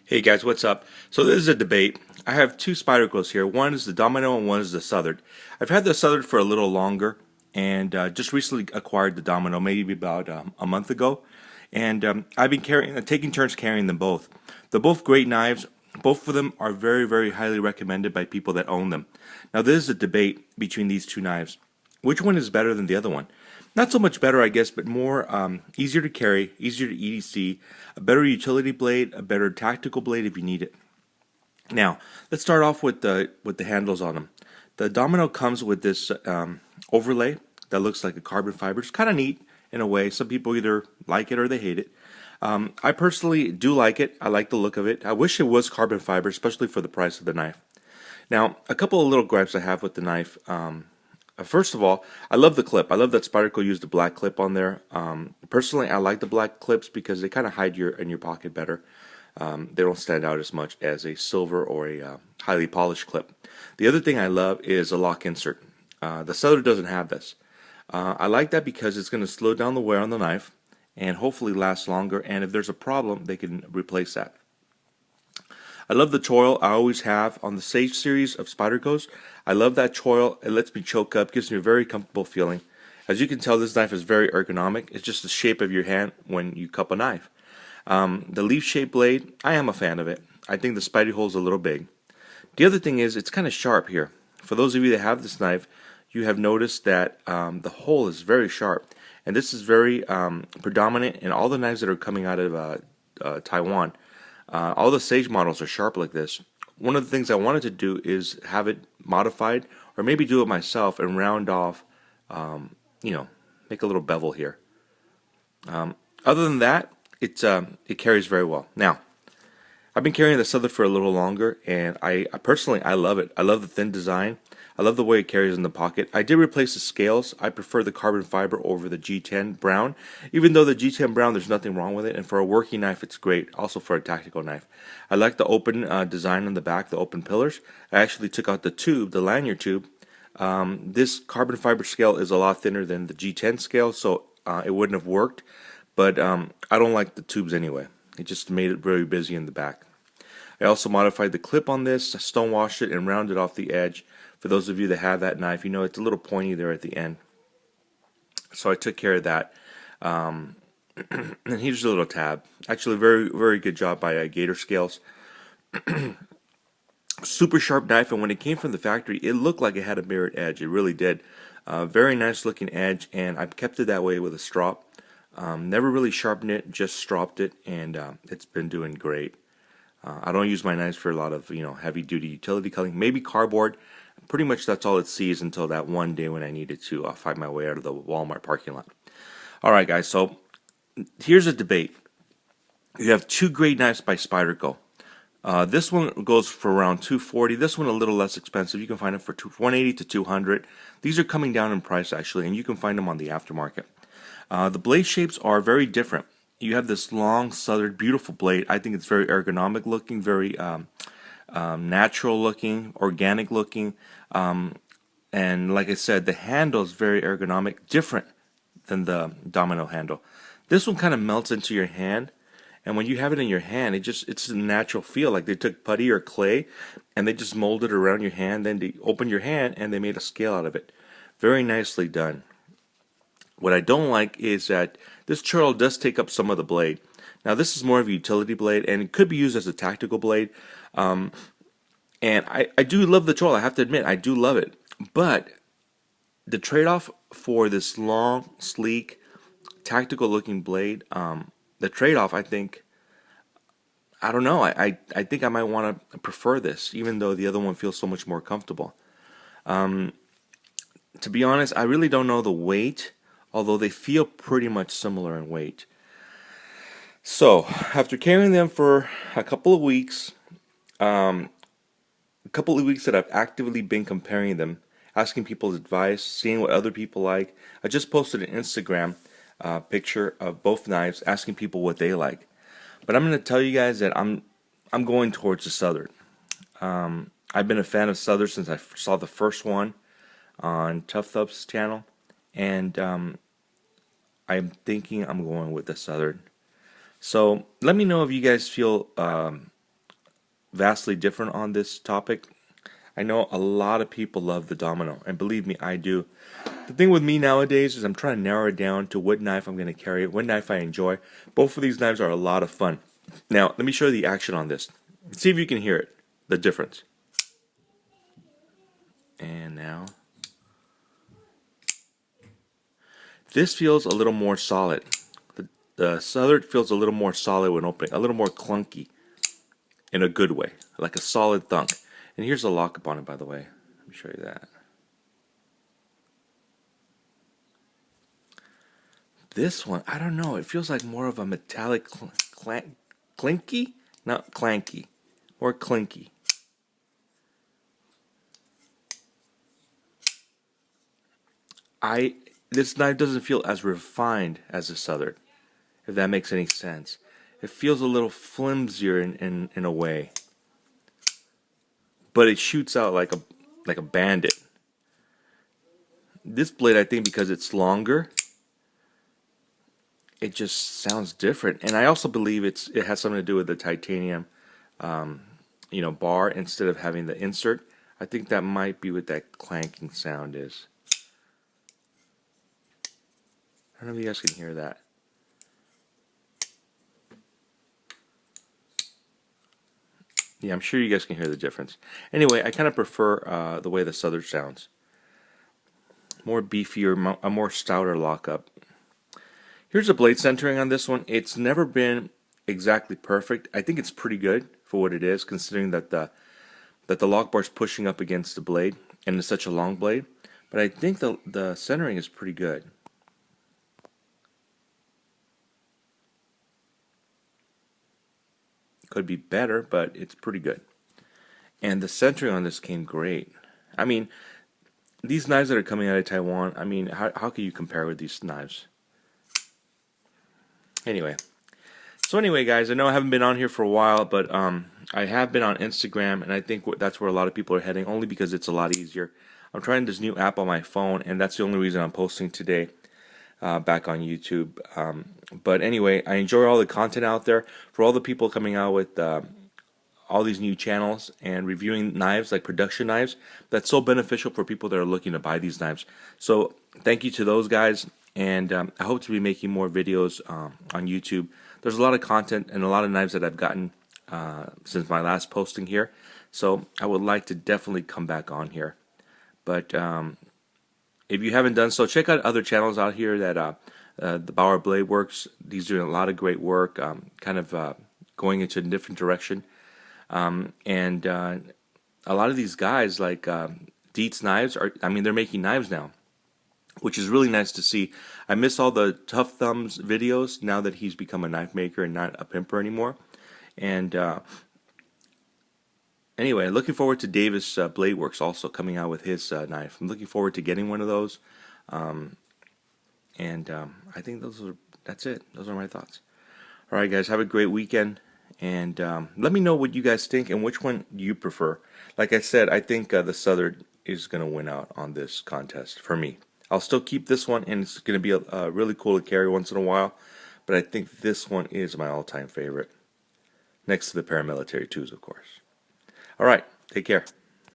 Hey guys, what's up? So this is a debate. I have two Spydercos here. One is the Domino and one is the Southard. I've had the Southard for a little longer and just recently acquired the Domino maybe about a month ago. And I've been taking turns carrying them both. They're both great knives. Both of them are very, very highly recommended by people that own them. Now this is a debate between these two knives. Which one is better than the other one? Not so much better, I guess, but more easier to carry, easier to EDC, a better utility blade, a better tactical blade if you need it. Now, let's start off with the handles on them. The Domino comes with this overlay that looks like a carbon fiber. It's kind of neat in a way. Some people either like it or they hate it. I personally do like it. I like the look of it. I wish it was carbon fiber, especially for the price of the knife. Now, a couple of little gripes I have with the knife. First of all, I love the clip. I love that Spyderco used the black clip on there. Personally, I like the black clips because they kind of hide in your pocket better. They don't stand out as much as a silver or a highly polished clip. The other thing I love is a lock insert. The Southard doesn't have this. I like that because it's going to slow down the wear on the knife and hopefully last longer. And if there's a problem, they can replace that. I love the choil. I always have on the Sage series of Spydercos. I love that choil. It lets me choke up, gives me a very comfortable feeling. As you can tell, this knife is very ergonomic. It's just the shape of your hand when you cup a knife. The leaf-shaped blade, I am a fan of it. I think the Spidey hole is a little big. The other thing is it's kind of sharp here. For those of you that have this knife, you have noticed that the hole is very sharp. And this is very predominant in all the knives that are coming out of Taiwan. All the Sage models are sharp like this. One of the things I wanted to do is have it modified, or maybe do it myself and round off, make a little bevel here. Other than that, it carries very well. Now, I've been carrying the Southern for a little longer, and I personally love it. I love the thin design. I love the way it carries in the pocket. I did replace the scales. I prefer the carbon fiber over the G10 brown. Even though the G10 brown, there's nothing wrong with it, and for a working knife, it's great. Also for a tactical knife. I like the open design on the back, the open pillars. I actually took out the tube, the lanyard tube. This carbon fiber scale is a lot thinner than the G10 scale, so it wouldn't have worked. But I don't like the tubes anyway. It just made it very busy in the back. I also modified the clip on this, stonewashed it, and rounded off the edge. For those of you that have that knife, you know it's a little pointy there at the end. So I took care of that. And here's a little tab. Actually, very, very good job by Gator Scales. Super sharp knife, and when it came from the factory, it looked like it had a mirrored edge. It really did. Very nice looking edge, and I've kept it that way with a strop. Never really sharpened it, just stropped it, and it's been doing great. I don't use my knives for a lot of heavy duty utility cutting. Maybe cardboard. Pretty much that's all it sees until that one day when I needed to find my way out of the Walmart parking lot. Alright guys, so here's a debate. You have two great knives by Spyderco. This one goes for around $240. This one a little less expensive. You can find it for $180 to $200. These are coming down in price actually, and you can find them on the aftermarket. The blade shapes are very different. You have this long, southern, beautiful blade. I think it's very ergonomic looking, very natural looking, organic looking, and like I said, the handle is very ergonomic, different than the Domino handle. This one kind of melts into your hand, and when you have it in your hand, it's a natural feel, like they took putty or clay and they just molded it around your hand, then they opened your hand and they made a scale out of it. Very nicely done. What I don't like is that this churl does take up some of the blade. Now this is more of a utility blade, and it could be used as a tactical blade. And I do love the churl, I have to admit, I do love it. But the trade-off for this long, sleek, tactical looking blade, the trade-off, I think, I don't know, I think I might want to prefer this, even though the other one feels so much more comfortable. To be honest, I really don't know the weight, although they feel pretty much similar in weight. So, after carrying them for a couple of weeks, that I've actively been comparing them, asking people's advice, seeing what other people like. I just posted an Instagram picture of both knives, asking people what they like. But I'm going to tell you guys that I'm going towards the Southern. I've been a fan of Southern since I saw the first one on Tough Thub's channel, and I'm thinking I'm going with the Southern. So let me know if you guys feel vastly different on this topic. I know a lot of people love the Domino, and believe me, I do. The thing with me nowadays is I'm trying to narrow it down to what knife I'm going to carry, what knife I enjoy. Both of these knives are a lot of fun. Now, let me show you the action on this. See if you can hear it, the difference. And now, this feels a little more solid. The Southard feels a little more solid when opening, a little more clunky in a good way, like a solid thunk. And here's the lockup on it, by the way. Let me show you that. This one, I don't know, it feels like more of a metallic clinky? Not clanky, more clinky. This knife doesn't feel as refined as the Southard, if that makes any sense. It feels a little flimsier in a way, but it shoots out like a bandit. This blade, I think, because it's longer, it just sounds different. And I also believe it has something to do with the titanium, bar instead of having the insert. I think that might be what that clanking sound is. I don't know if you guys can hear that. Yeah, I'm sure you guys can hear the difference. Anyway, I kind of prefer the way the Southern sounds. More beefier, a more stouter lockup. Here's the blade centering on this one. It's never been exactly perfect. I think it's pretty good for what it is, considering that the lock bar is pushing up against the blade, and it's such a long blade. But I think the centering is pretty good. Could be better, but it's pretty good. And the centering on this came great. I mean, these knives that are coming out of Taiwan, I mean, how can you compare with these knives? Anyway. So anyway, guys, I know I haven't been on here for a while, but I have been on Instagram, and I think that's where a lot of people are heading, only because it's a lot easier. I'm trying this new app on my phone, and that's the only reason I'm posting today back on YouTube. But anyway, I enjoy all the content out there. For all the people coming out with all these new channels and reviewing knives, like production knives, that's so beneficial for people that are looking to buy these knives. So thank you to those guys, and I hope to be making more videos on YouTube. There's a lot of content and a lot of knives that I've gotten since my last posting here, so I would like to definitely come back on here. But if you haven't done so, check out other channels out here that the Bauer Blade Works. He's doing a lot of great work, kind of going into a different direction. And a lot of these guys, like Dietz Knives, they're making knives now, which is really nice to see. I miss all the Tough Thumbs videos now that he's become a knife maker and not a pimper anymore. And anyway, looking forward to Davis Blade Works also coming out with his knife. I'm looking forward to getting one of those. I think that's it. Those are my thoughts. All right, guys, have a great weekend. And let me know what you guys think and which one you prefer. Like I said, I think the Southard is going to win out on this contest for me. I'll still keep this one, and it's going to be really cool to carry once in a while. But I think this one is my all-time favorite. Next to the paramilitary 2s, of course. All right, take care.